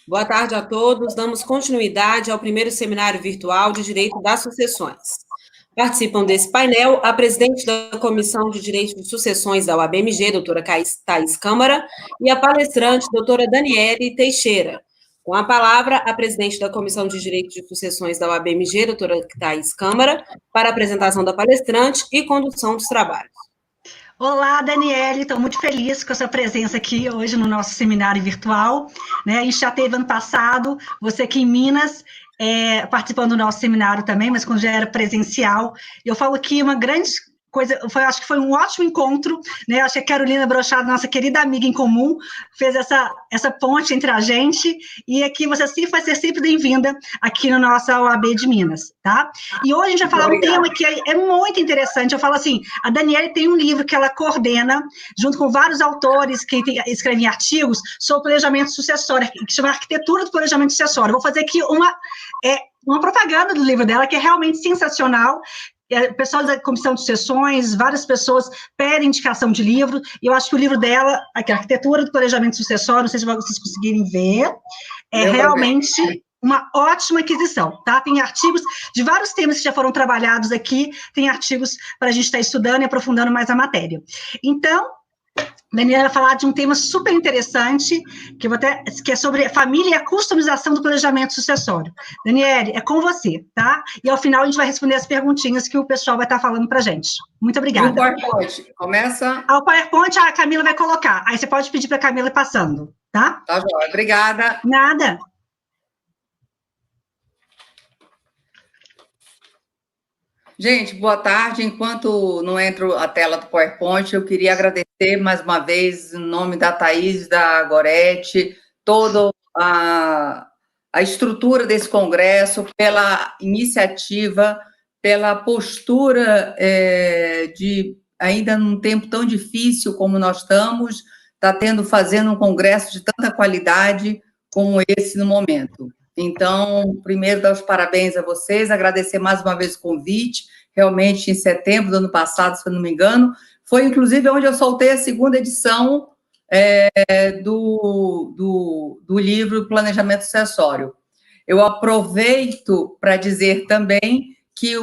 Boa tarde a todos. Damos continuidade ao primeiro seminário virtual de Direito das Sucessões. Participam desse painel a presidente da Comissão de Direito de Sucessões da UABMG, doutora Thaís Câmara, e a palestrante, doutora Daniele Teixeira. Com a palavra, a presidente da Comissão de Direito de Sucessões da UABMG, doutora Thaís Câmara, para a apresentação da palestrante e condução dos trabalhos. Olá, Daniele, estou muito feliz com a sua presença aqui hoje no nosso seminário virtual, né? A gente já teve ano passado, você aqui em Minas, participando do nosso seminário também, mas quando já era presencial. Eu falo que uma grande coisa, acho que foi um ótimo encontro, né? Acho que a Carolina Brochado, nossa querida amiga em comum, fez essa ponte entre a gente, e aqui você vai ser sempre bem-vinda aqui no nosso OAB de Minas, tá? E hoje a gente vai falar um tema que é muito interessante. Eu falo assim, a Daniele tem um livro que ela coordena, junto com vários autores que escrevem artigos sobre planejamento sucessório, que chama Arquitetura do Planejamento Sucessório. Vou fazer aqui uma propaganda do livro dela, que é realmente sensacional. O pessoal da Comissão de Sucessões, várias pessoas pedem indicação de livro, e eu acho que o livro dela, aqui, Arquitetura do Planejamento Sucessório, não sei se vocês conseguirem ver, realmente uma ótima aquisição, tá? Tem artigos de vários temas que já foram trabalhados aqui, tem artigos para a gente estar estudando e aprofundando mais a matéria. Então, Daniela vai falar de um tema super interessante, que é sobre família e a customização do planejamento sucessório. Daniele, é com você, tá? E ao final a gente vai responder as perguntinhas que o pessoal vai estar falando para a gente. Muito obrigada. E o PowerPoint? Começa? O PowerPoint a Camila vai colocar. Aí você pode pedir para a Camila ir passando, tá? Tá bom, obrigada. Nada. Gente, boa tarde. Enquanto não entro a tela do PowerPoint, eu queria agradecer mais uma vez, em nome da Thaís, da Gorete, toda a estrutura desse congresso, pela iniciativa, pela postura de, ainda num tempo tão difícil como nós estamos, fazendo um congresso de tanta qualidade como esse no momento. Então, primeiro, dar os parabéns a vocês, agradecer mais uma vez o convite, realmente em setembro do ano passado, se eu não me engano, foi inclusive onde eu soltei a segunda edição do livro Planejamento Sucessório. Eu aproveito para dizer também que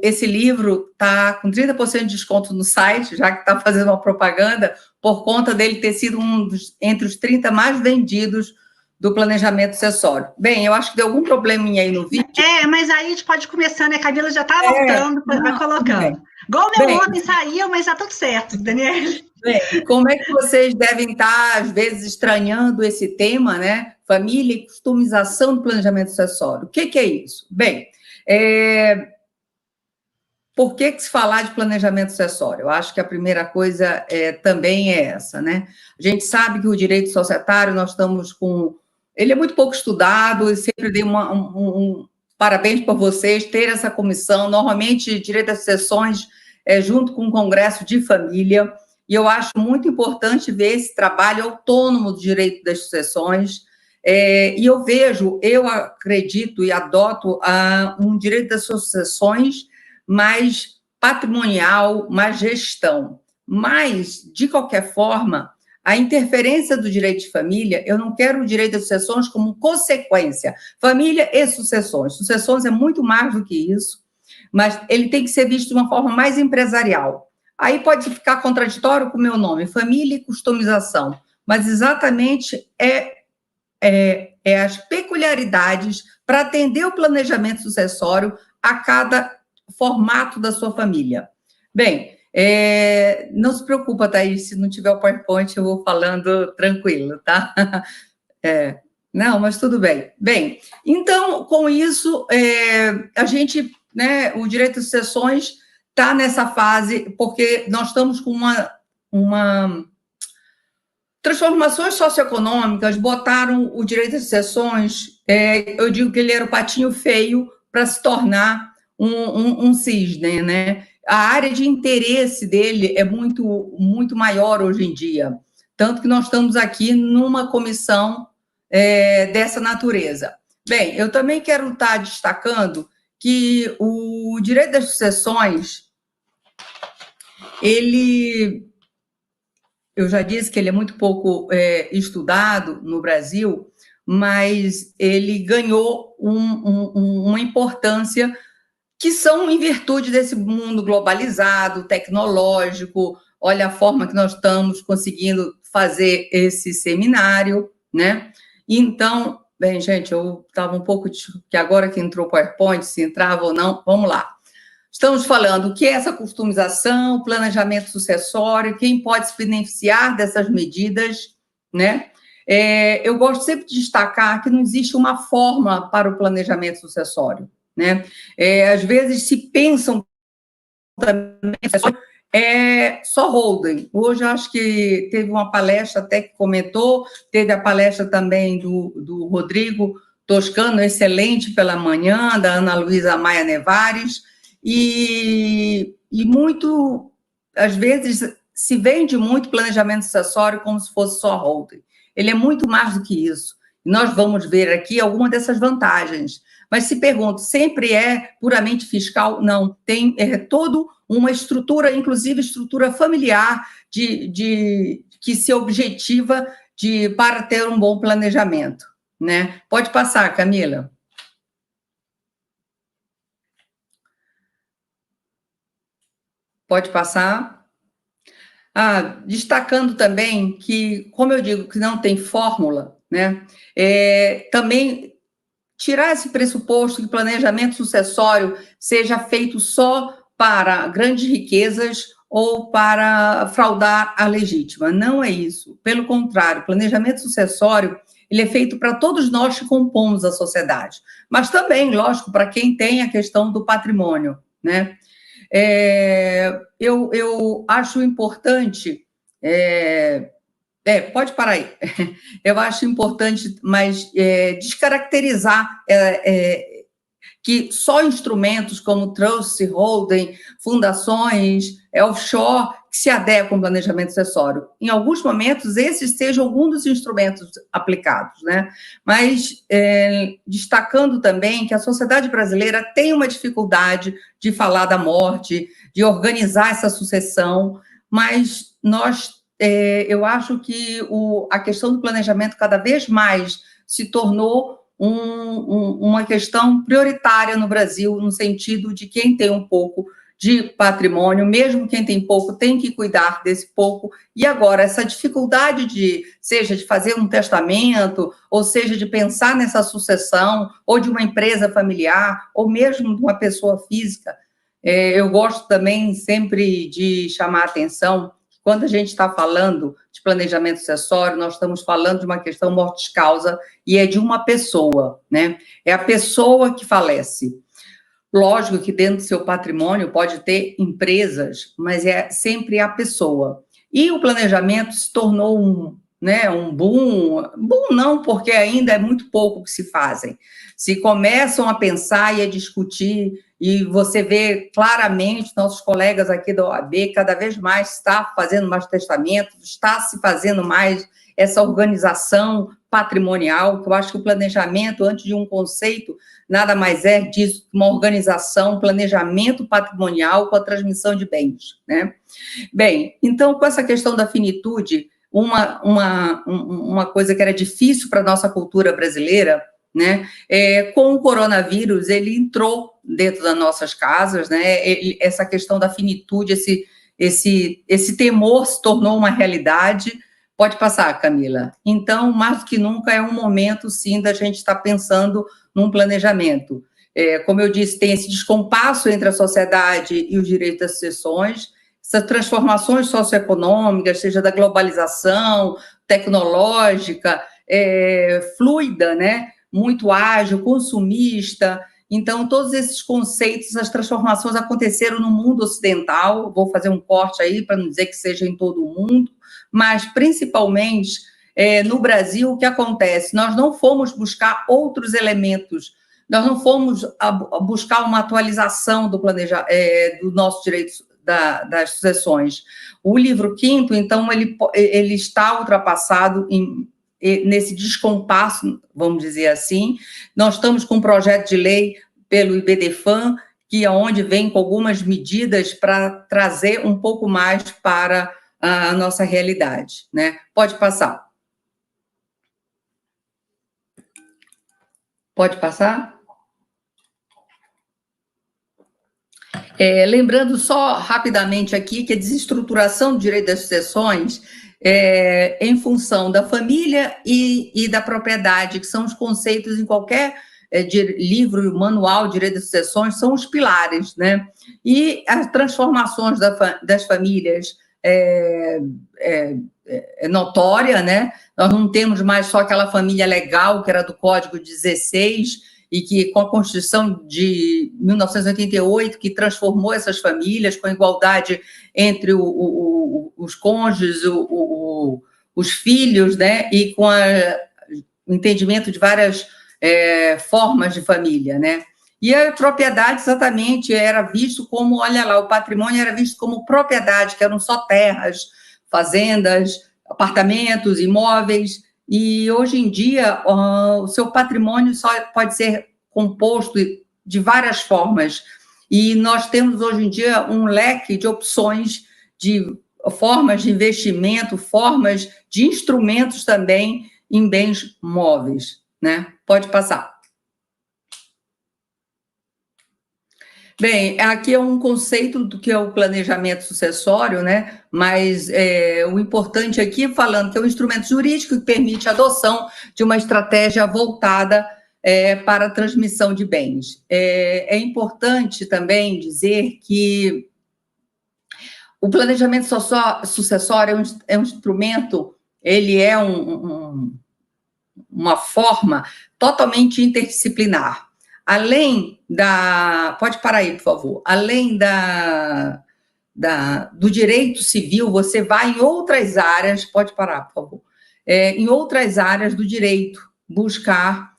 esse livro está com 30% de desconto no site, já que está fazendo uma propaganda, por conta dele ter sido entre os 30 mais vendidos do planejamento sucessório. Bem, eu acho que deu algum probleminha aí no vídeo. Mas aí a gente pode começar, né? A Camila já está voltando, vai colocando. Igual o meu ontem saiu, mas está tudo certo, Daniele. Bem, como é que vocês devem estar, às vezes, estranhando esse tema, né? Família e customização do planejamento sucessório. O que é isso? Bem, por que se falar de planejamento sucessório? Eu acho que a primeira coisa também é essa, né? A gente sabe que o direito societário, nós estamos com... Ele é muito pouco estudado, e sempre dei parabéns por vocês ter essa comissão. Normalmente, direito das sucessões junto com o Congresso de Família, e eu acho muito importante ver esse trabalho autônomo do direito das sucessões, e eu acredito e adoto um direito das sucessões mais patrimonial, mais gestão. Mas, de qualquer forma, a interferência do direito de família, eu não quero o direito das sucessões como consequência. Família e sucessões. Sucessões é muito mais do que isso, mas ele tem que ser visto de uma forma mais empresarial. Aí pode ficar contraditório com o meu nome, família e customização, mas exatamente as peculiaridades para atender o planejamento sucessório a cada formato da sua família. Bem, não se preocupa, Thaís, se não tiver o PowerPoint, eu vou falando tranquilo, tá? Não, mas tudo bem. Bem, então, com isso, a gente, né, o direito de sucessões está nessa fase, porque nós estamos com uma transformações socioeconômicas, botaram o direito de sucessões, eu digo que ele era o patinho feio para se tornar um cisne, né? A área de interesse dele é muito, muito maior hoje em dia, tanto que nós estamos aqui numa comissão dessa natureza. Bem, eu também quero estar destacando que o direito das sucessões, eu já disse que ele é muito pouco estudado no Brasil, mas ele ganhou uma importância que são em virtude desse mundo globalizado, tecnológico. Olha a forma que nós estamos conseguindo fazer esse seminário, né? Então, bem, gente, eu estava um pouco que agora que entrou o PowerPoint, se entrava ou não, vamos lá. Estamos falando o que é essa customização, planejamento sucessório, quem pode se beneficiar dessas medidas, né? Eu gosto sempre de destacar que não existe uma forma para o planejamento sucessório, né? Às vezes se pensam também só holding. Hoje eu acho que teve uma palestra até que comentou, teve a palestra também do Rodrigo Toscano, excelente pela manhã, da Ana Luísa Maia Nevares, e muito, às vezes, se vende muito planejamento sucessório como se fosse só holding. Ele é muito mais do que isso. Nós vamos ver aqui algumas dessas vantagens. Mas se pergunto, sempre é puramente fiscal? Não, tem toda uma estrutura, inclusive estrutura familiar, que se objetiva para ter um bom planejamento, né? Pode passar, Camila. Pode passar. Destacando também que, como eu digo, que não tem fórmula, né? Também tirar esse pressuposto que planejamento sucessório seja feito só para grandes riquezas ou para fraudar a legítima. Não é isso. Pelo contrário, planejamento sucessório ele é feito para todos nós que compomos a sociedade, mas também, lógico, para quem tem a questão do patrimônio, né? Eu acho importante... pode parar aí. Eu acho importante, mas descaracterizar que só instrumentos como trust, holding, fundações, offshore, que se adequam ao planejamento sucessório. Em alguns momentos, esses sejam alguns dos instrumentos aplicados, né? Mas destacando também que a sociedade brasileira tem uma dificuldade de falar da morte, de organizar essa sucessão, mas eu acho que a questão do planejamento cada vez mais se tornou uma questão prioritária no Brasil, no sentido de quem tem um pouco de patrimônio, mesmo quem tem pouco, tem que cuidar desse pouco. E agora, essa dificuldade seja de fazer um testamento, ou seja, de pensar nessa sucessão, ou de uma empresa familiar, ou mesmo de uma pessoa física, eu gosto também sempre de chamar a atenção. Quando a gente está falando de planejamento sucessório, nós estamos falando de uma questão mortis-causa e é de uma pessoa, né? É a pessoa que falece. Lógico que dentro do seu patrimônio pode ter empresas, mas é sempre a pessoa. E o planejamento se tornou um boom. Boom não, porque ainda é muito pouco que se fazem. Se começam a pensar e a discutir, e você vê claramente nossos colegas aqui da OAB, cada vez mais está fazendo mais testamentos, está se fazendo mais essa organização patrimonial, que eu acho que o planejamento, antes de um conceito, nada mais é disso que uma organização, planejamento patrimonial com a transmissão de bens, né? Bem, então, com essa questão da finitude, uma coisa que era difícil para a nossa cultura brasileira, né? Com o coronavírus, ele entrou dentro das nossas casas, né? Essa questão da finitude, esse temor se tornou uma realidade. Pode passar, Camila. Então, mais do que nunca, é um momento, sim, da gente estar pensando num planejamento. Como eu disse, tem esse descompasso entre a sociedade e os direitos das sucessões, essas transformações socioeconômicas, seja da globalização, tecnológica, fluida, né? Muito ágil, consumista. Então, todos esses conceitos, essas transformações aconteceram no mundo ocidental. Vou fazer um corte aí para não dizer que seja em todo o mundo, mas principalmente no Brasil, o que acontece? Nós não fomos buscar outros elementos, nós não fomos buscar uma atualização do nosso direito das sucessões. O livro quinto, então, ele está ultrapassado nesse descompasso, vamos dizer assim. Nós estamos com um projeto de lei pelo IBDFAM, que é onde vem com algumas medidas para trazer um pouco mais para a nossa realidade, né? Pode passar. Pode passar? Lembrando só rapidamente aqui que a desestruturação do direito das sucessões em função da família e da propriedade, que são os conceitos em qualquer livro, manual de direito das sucessões, são os pilares, né? E as transformações das famílias é notória, né? Nós não temos mais só aquela família legal, que era do Código 16, e que, com a Constituição de 1988, que transformou essas famílias com igualdade entre os cônjuges, os filhos, né? E com o entendimento de várias formas de família, né? E a propriedade, exatamente, era visto como, olha lá, o patrimônio era visto como propriedade, que eram só terras, fazendas, apartamentos, imóveis, e hoje em dia o seu patrimônio só pode ser composto de várias formas, e nós temos hoje em dia um leque de opções, de formas de investimento, formas de instrumentos também em bens móveis, né? Pode passar. Bem, aqui é um conceito do que é o planejamento sucessório, né? Mas o importante aqui, falando que é um instrumento jurídico que permite a adoção de uma estratégia voltada para a transmissão de bens. É importante também dizer que o planejamento sucessório é um instrumento, ele é uma forma totalmente interdisciplinar. Além da... Pode parar aí, por favor. Além do direito civil, você vai em outras áreas... Pode parar, por favor. Em outras áreas do direito, buscar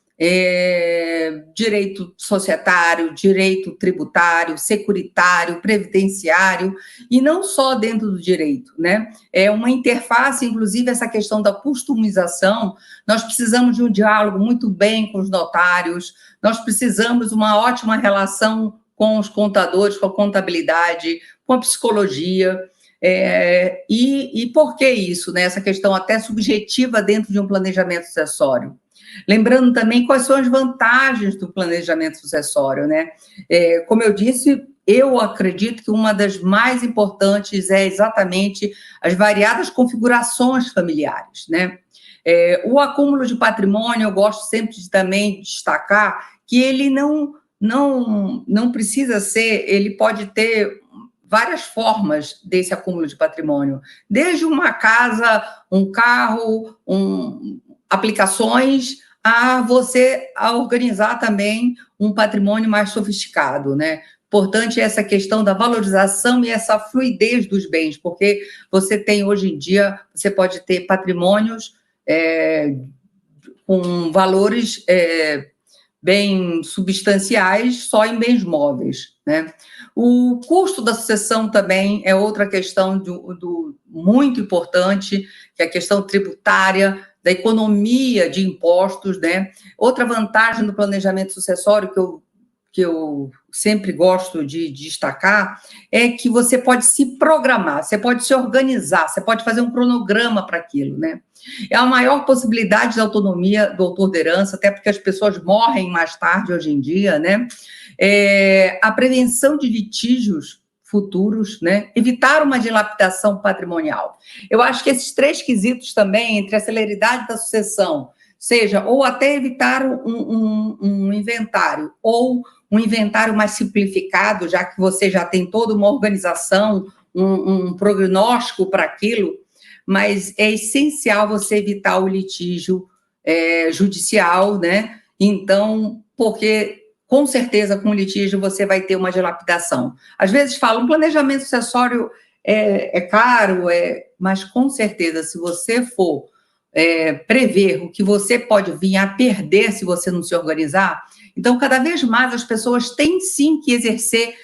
direito societário, direito tributário, securitário, previdenciário, e não só dentro do direito, né? É uma interface, inclusive, essa questão da customização. Nós precisamos de um diálogo muito bem com os notários, nós precisamos de uma ótima relação com os contadores, com a contabilidade, com a psicologia. E por que isso, né? Essa questão até subjetiva dentro de um planejamento sucessório. Lembrando também quais são as vantagens do planejamento sucessório, né? Como eu disse, eu acredito que uma das mais importantes é exatamente as variadas configurações familiares, né? O acúmulo de patrimônio, eu gosto sempre de também destacar que ele não precisa ser, ele pode ter várias formas desse acúmulo de patrimônio, desde uma casa, um carro, aplicações, a você organizar também um patrimônio mais sofisticado, né? Importante essa questão da valorização e essa fluidez dos bens, porque você tem hoje em dia, você pode ter patrimônios com valores bem substanciais só em bens móveis, né? O custo da sucessão também é outra questão muito importante, que é a questão tributária, da economia de impostos, né? Outra vantagem do planejamento sucessório que eu sempre gosto de destacar é que você pode se programar, você pode se organizar, você pode fazer um cronograma para aquilo, né? É a maior possibilidade de autonomia do autor da herança, até porque as pessoas morrem mais tarde hoje em dia, né? A prevenção de litígios futuros, né? Evitar uma dilapidação patrimonial. Eu acho que esses três quesitos também, entre a celeridade da sucessão, seja, ou até evitar um inventário, ou um inventário mais simplificado, já que você já tem toda uma organização, um prognóstico para aquilo, mas é essencial você evitar o litígio judicial, né? Então, porque com certeza com o litígio você vai ter uma dilapidação. Às vezes falam, planejamento sucessório é caro, mas com certeza, se você for prever o que você pode vir a perder se você não se organizar, então cada vez mais as pessoas têm sim que exercer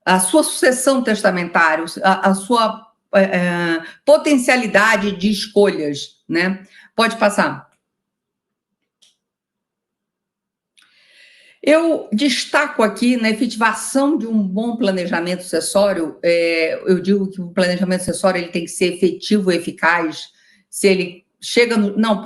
a sua sucessão testamentária, a sua potencialidade de escolhas, né? Pode passar. Eu destaco aqui na efetivação de um bom planejamento sucessório, eu digo que o planejamento sucessório ele tem que ser efetivo e eficaz, se ele chega no... Não,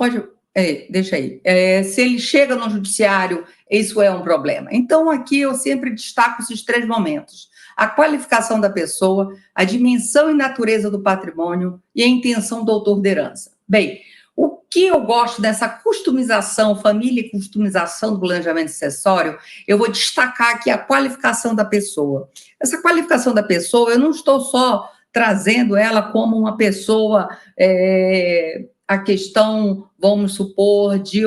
Deixa aí. Se ele chega no judiciário, isso é um problema. Então, aqui eu sempre destaco esses 3 momentos: a qualificação da pessoa, a dimensão e natureza do patrimônio e a intenção do autor da herança. Bem, o que eu gosto dessa customização, família e customização do planejamento sucessório, eu vou destacar aqui a qualificação da pessoa. Essa qualificação da pessoa, eu não estou só trazendo ela como uma pessoa, a questão, vamos supor, de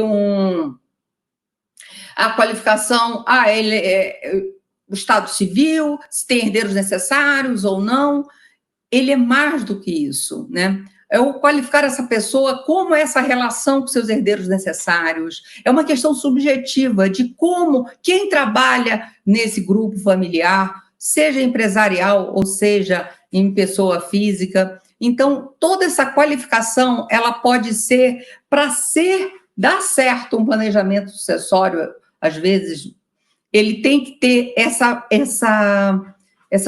a qualificação, ele o estado civil, se tem herdeiros necessários ou não. Ele é mais do que isso, né? É o qualificar essa pessoa, como essa relação com seus herdeiros necessários. É uma questão subjetiva de como quem trabalha nesse grupo familiar, seja empresarial ou seja em pessoa física. Então, toda essa qualificação, ela pode ser, para dar certo um planejamento sucessório, às vezes, ele tem que ter essa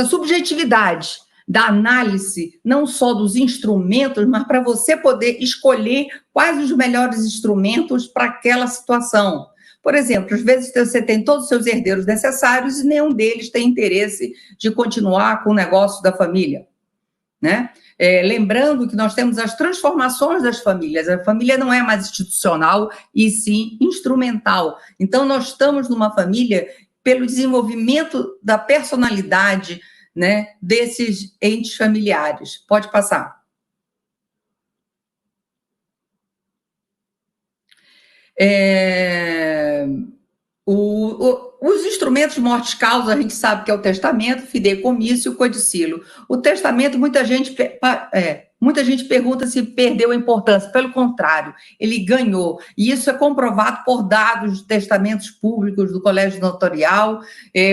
subjetividade da análise, não só dos instrumentos, mas para você poder escolher quais os melhores instrumentos para aquela situação. Por exemplo, às vezes você tem todos os seus herdeiros necessários e nenhum deles tem interesse de continuar com o negócio da família, né? Lembrando que nós temos as transformações das famílias. A família não é mais institucional, e sim instrumental. Então, nós estamos numa família pelo desenvolvimento da personalidade, né, desses entes familiares. Pode passar. Os instrumentos mortis-causa, a gente sabe que é o testamento, fideicomisso e o codicilo. O testamento, muita gente pergunta se perdeu a importância. Pelo contrário, ele ganhou. E isso é comprovado por dados de testamentos públicos do Colégio Notarial.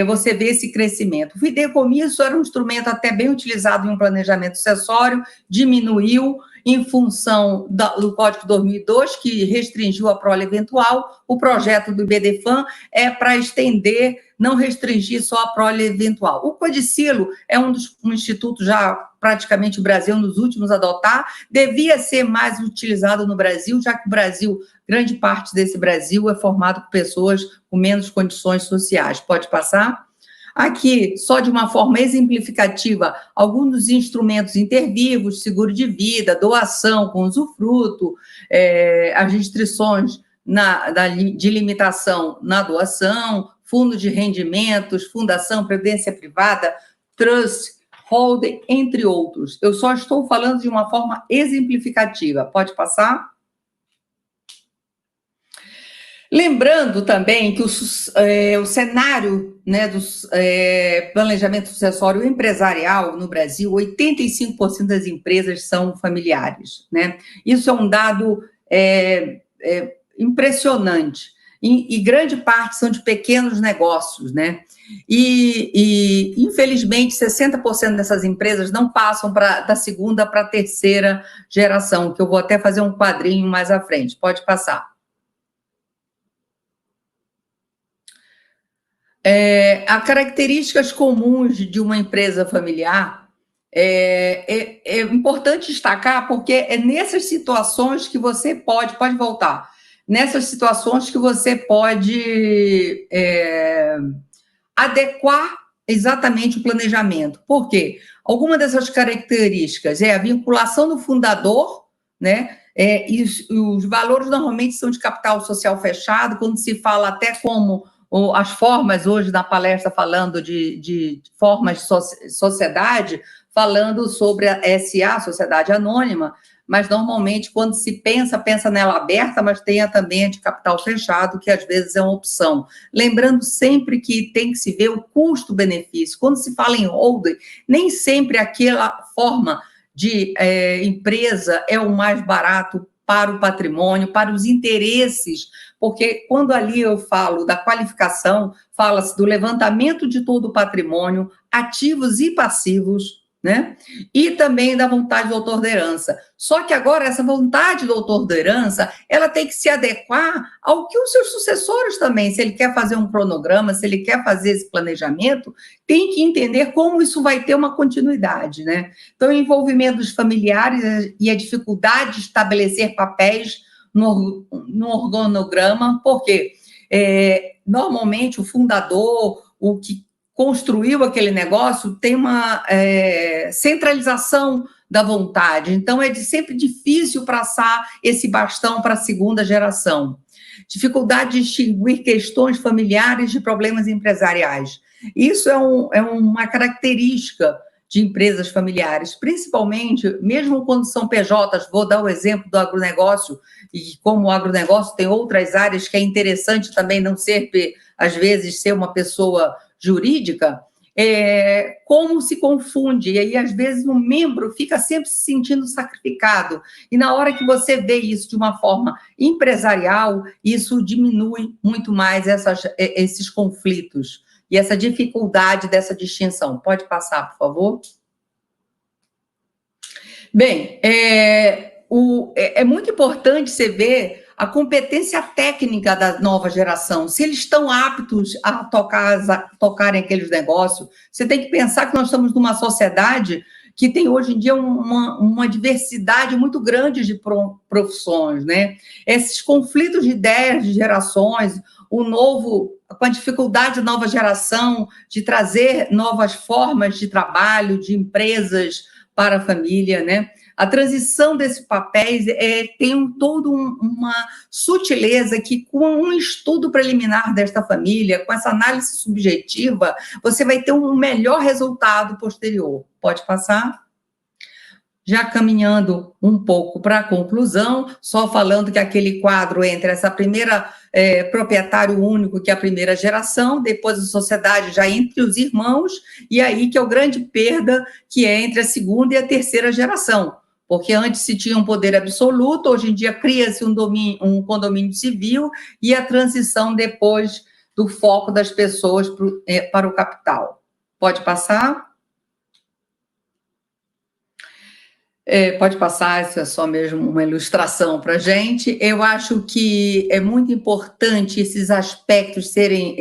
Você vê esse crescimento. O fideicomisso era um instrumento até bem utilizado em um planejamento sucessório, diminuiu em função do Código 2002, que restringiu a prole eventual. O projeto do IBDFAM é para estender, não restringir só a prole eventual. O codicilo é um instituto já praticamente o Brasil um dos últimos a adotar, devia ser mais utilizado no Brasil, já que o Brasil, grande parte desse Brasil é formado por pessoas com menos condições sociais. Pode passar? Aqui, só de uma forma exemplificativa, alguns dos instrumentos intervivos, seguro de vida, doação com usufruto, as restrições de limitação na doação, fundo de rendimentos, fundação, previdência privada, trust, holding, entre outros. Eu só estou falando de uma forma exemplificativa. Pode passar? Lembrando também que o cenário, né, do planejamento sucessório empresarial no Brasil, 85% das empresas são familiares, né? Isso é um dado impressionante. E grande parte são de pequenos negócios, né? E infelizmente, 60% dessas empresas não passam da segunda para a terceira geração, que eu vou até fazer um quadrinho mais à frente. Pode passar. As características comuns de uma empresa familiar é importante destacar, porque é nessas situações que você pode voltar, nessas situações que você pode adequar exatamente o planejamento. Por quê? Alguma dessas características é a vinculação do fundador, né? E os valores normalmente são de capital social fechado, quando se fala até como as formas, hoje na palestra falando de formas de sociedade, falando sobre a SA, Sociedade Anônima, mas normalmente quando se pensa nela aberta, mas tenha também a de capital fechado, que às vezes é uma opção. Lembrando sempre que tem que se ver o custo-benefício. Quando se fala em holding, nem sempre aquela forma de empresa é o mais barato para o patrimônio, para os interesses, porque quando ali eu falo da qualificação, fala-se do levantamento de todo o patrimônio, ativos e passivos, né? E também da vontade do autor da herança. Só que agora essa vontade do autor da herança, ela tem que se adequar ao que os seus sucessores também, se ele quer fazer um cronograma, se ele quer fazer esse planejamento, tem que entender como isso vai ter uma continuidade, né? Então, o envolvimento dos familiares e a dificuldade de estabelecer papéis no organograma, porque normalmente o fundador, o que construiu aquele negócio, tem uma centralização da vontade. Então, é sempre difícil passar esse bastão para a segunda geração. Dificuldade de distinguir questões familiares de problemas empresariais. Isso é uma característica de empresas familiares, principalmente, mesmo quando são PJs, vou dar o exemplo do agronegócio, e como o agronegócio tem outras áreas que é interessante também não ser, às vezes, ser uma pessoa jurídica, como se confunde, e aí, às vezes, o membro fica sempre se sentindo sacrificado, e na hora que você vê isso de uma forma empresarial, isso diminui muito mais esses conflitos, e essa dificuldade dessa distinção. Pode passar, por favor? Bem, é muito importante você ver a competência técnica da nova geração, se eles estão aptos a tocarem aqueles negócios. Você tem que pensar que nós estamos numa sociedade que tem hoje em dia uma diversidade muito grande de profissões, né? Esses conflitos de ideias, de gerações, com a dificuldade da nova geração de trazer novas formas de trabalho, de empresas para a família, né? A transição desses papéis tem toda uma sutileza que, com um estudo preliminar desta família, com essa análise subjetiva, você vai ter um melhor resultado posterior. Pode passar? Já caminhando um pouco para a conclusão, só falando que aquele quadro entre essa primeira proprietário único, que é a primeira geração, depois a sociedade já entre os irmãos, e aí que é o grande perda, que é entre a segunda e a terceira geração, porque antes se tinha um poder absoluto, hoje em dia cria-se um condomínio civil, e a transição depois do foco das pessoas para o capital. Pode passar? Pode passar, isso é só mesmo uma ilustração para a gente. Eu acho que é muito importante esses aspectos serem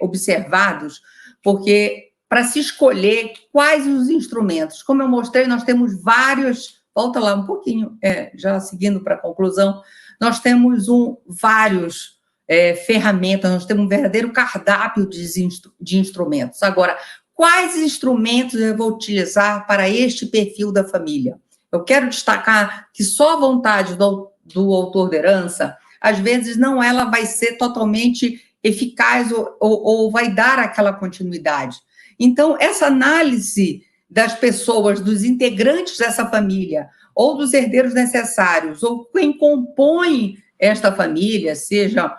observados, porque para se escolher quais os instrumentos, como eu mostrei, nós temos vários, volta lá um pouquinho, já seguindo para a conclusão, nós temos vários ferramentas, nós temos um verdadeiro cardápio de instrumentos. Agora, quais instrumentos eu vou utilizar para este perfil da família? Eu quero destacar que só a vontade do autor da herança, às vezes, ela vai ser totalmente eficaz ou vai dar aquela continuidade. Então, essa análise das pessoas, dos integrantes dessa família, ou dos herdeiros necessários, ou quem compõe esta família, seja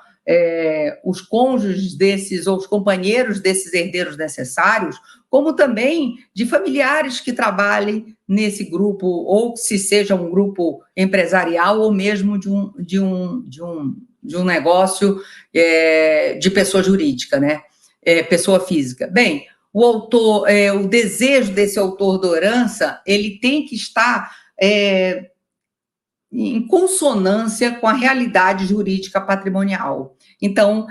os cônjuges desses, ou os companheiros desses herdeiros necessários, como também de familiares que trabalhem nesse grupo, ou se seja um grupo empresarial, ou mesmo de um negócio de pessoa jurídica, né? Pessoa física. Bem, o desejo desse autor da herança, ele tem que estar em consonância com a realidade jurídica patrimonial. Então,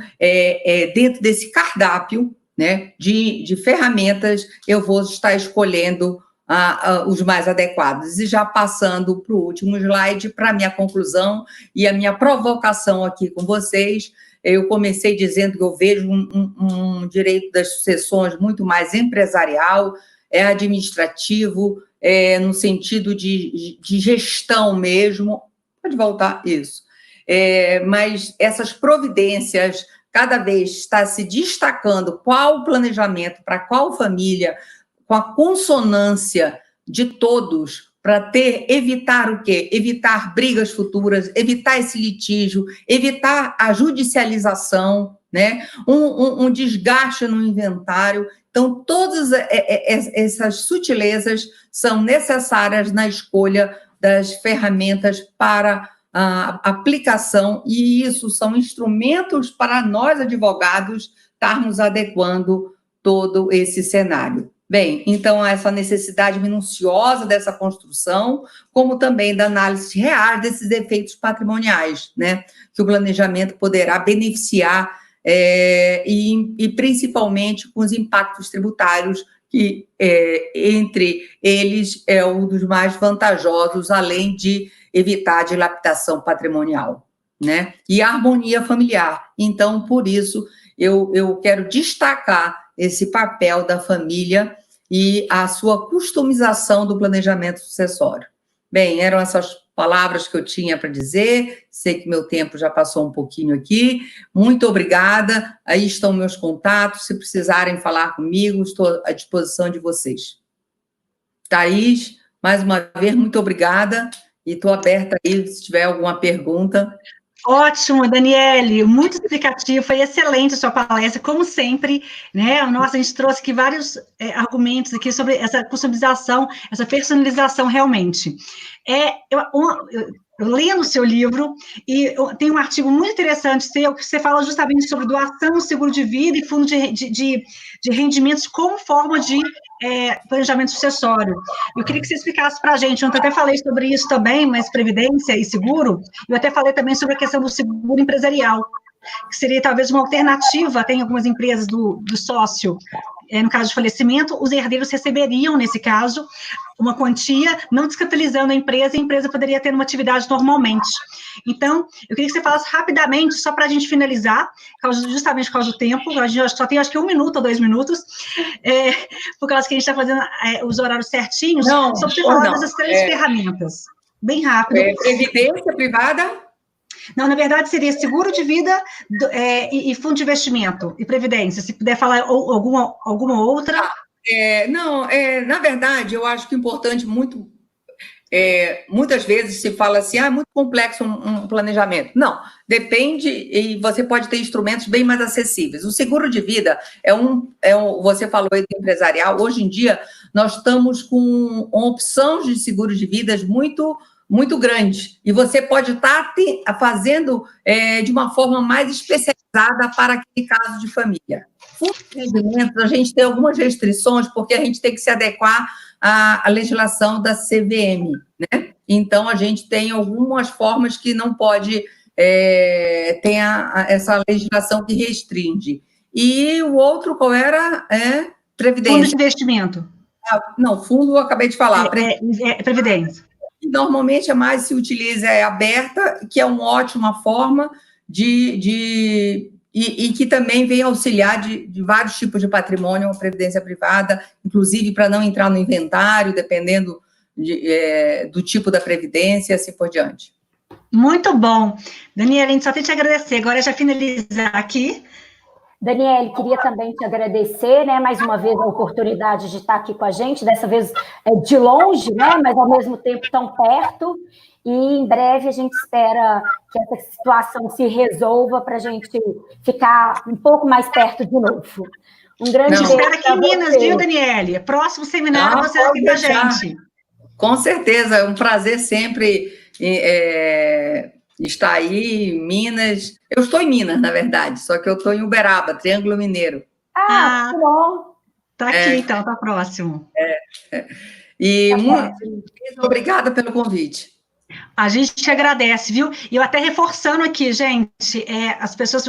dentro desse cardápio, né, de ferramentas, eu vou estar escolhendo os mais adequados. E já passando para o último slide, para a minha conclusão e a minha provocação aqui com vocês, eu comecei dizendo que eu vejo um direito das sucessões muito mais empresarial, administrativo, no sentido de gestão mesmo. Pode voltar, isso. Mas essas providências, cada vez está se destacando qual planejamento para qual família, com a consonância de todos, para evitar o quê? Evitar brigas futuras, evitar esse litígio, evitar a judicialização, né? Um desgaste no inventário. Então, todas essas sutilezas são necessárias na escolha das ferramentas para a aplicação, e isso são instrumentos para nós, advogados, estarmos adequando todo esse cenário. Bem, então, essa necessidade minuciosa dessa construção, como também da análise real desses efeitos patrimoniais, né, que o planejamento poderá beneficiar, e principalmente com os impactos tributários, que entre eles é um dos mais vantajosos, além de evitar a dilapidação patrimonial. né? E a harmonia familiar. Então, por isso, eu quero destacar esse papel da família e a sua customização do planejamento sucessório. Bem, eram essas palavras que eu tinha para dizer, sei que meu tempo já passou um pouquinho aqui, muito obrigada, aí estão meus contatos, se precisarem falar comigo, estou à disposição de vocês. Thaís, mais uma vez, muito obrigada, e estou aberta aí, se tiver alguma pergunta. Ótimo, Daniele, muito explicativo, foi excelente a sua palestra, como sempre, né? Nossa, a gente trouxe aqui vários argumentos aqui sobre essa customização, essa personalização realmente. Eu li no seu livro, e tem um artigo muito interessante seu, que você fala justamente sobre doação, seguro de vida e fundo de rendimentos como forma de planejamento sucessório. Eu queria que você explicasse para a gente, ontem eu até falei sobre isso também, mas previdência e seguro, eu até falei também sobre a questão do seguro empresarial, que seria talvez uma alternativa, tem algumas empresas do sócio, no caso de falecimento, os herdeiros receberiam, nesse caso, uma quantia, não descapitalizando a empresa poderia ter uma atividade normalmente. Então, eu queria que você falasse rapidamente, só para a gente finalizar, justamente por causa do tempo, a gente só tem, acho que 1 minuto ou 2 minutos, por causa que a gente está fazendo os horários certinhos, só para você falar dessas 3 ferramentas, bem rápido. Previdência privada? Não, na verdade, seria seguro de vida e fundo de investimento e previdência. Se puder falar alguma outra. Na verdade, eu acho que é importante muitas vezes se fala assim, é muito complexo um planejamento. Não, depende, e você pode ter instrumentos bem mais acessíveis. O seguro de vida você falou aí do empresarial, hoje em dia nós estamos com uma opção de seguro de vidas muito grande, e você pode estar fazendo de uma forma mais especializada para aquele caso de família. Fundos de rendimentos, a gente tem algumas restrições, porque a gente tem que se adequar à legislação da CVM, né? Então, a gente tem algumas formas que não pode ter essa legislação que restringe. E o outro, qual era? Previdência. Fundo de investimento. Não, fundo eu acabei de falar. Previdência. Normalmente a mais se utiliza aberta, que é uma ótima forma e que também vem auxiliar de vários tipos de patrimônio, a previdência privada, inclusive para não entrar no inventário, dependendo do tipo da previdência, e assim por diante. Muito bom. Daniela, a gente só tem que te agradecer. Agora já finalizar aqui. Daniele, queria também te agradecer, né, mais uma vez a oportunidade de estar aqui com a gente, dessa vez de longe, né, mas ao mesmo tempo tão perto, e em breve a gente espera que essa situação se resolva para a gente ficar um pouco mais perto de novo. Um grande beijo. Espero aqui em Minas, viu, Daniele? Próximo seminário você aqui com a gente. Com certeza, é um prazer sempre está aí em Minas. Eu estou em Minas, na verdade, só que eu estou em Uberaba, Triângulo Mineiro. Ah, que bom. Está aqui, então, está próximo. E muito obrigada pelo convite. A gente te agradece, viu? E eu até reforçando aqui, gente,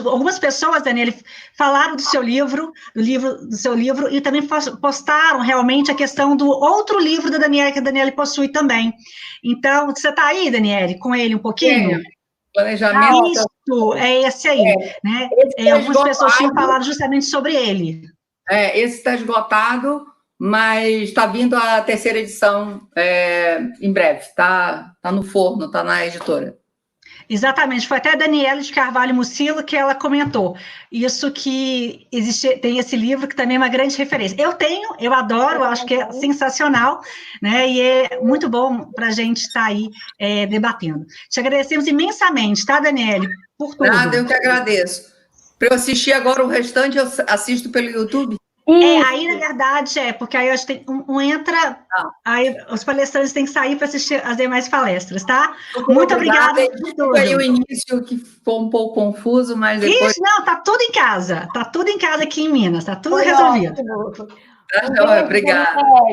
algumas pessoas, Daniele, falaram do seu livro, e também postaram realmente a questão do outro livro da Daniele, que a Daniele possui também. Então, você está aí, Daniele, com ele um pouquinho? Planejamento. Isso, é esse aí, né? Algumas pessoas tinham falado justamente sobre ele. Esse está esgotado, mas está vindo a 3ª edição em breve, está no forno, está na editora. Exatamente, foi até a Daniela de Carvalho Mucilo que ela comentou, isso que tem esse livro que também é uma grande referência. Eu adoro, eu acho que é sensacional, né, e é muito bom para a gente estar aí debatendo. Te agradecemos imensamente, tá, Daniele, por tudo. Nada, eu que agradeço. Para eu assistir agora o restante, eu assisto pelo YouTube? Aí, na verdade, porque aí acho que entra, aí os palestrantes têm que sair para assistir as demais palestras, tá? Muito obrigada. Aí o início que ficou um pouco confuso, mas depois... Isso, não, tá tudo em casa aqui em Minas, tá tudo resolvido. Obrigada. Tchau.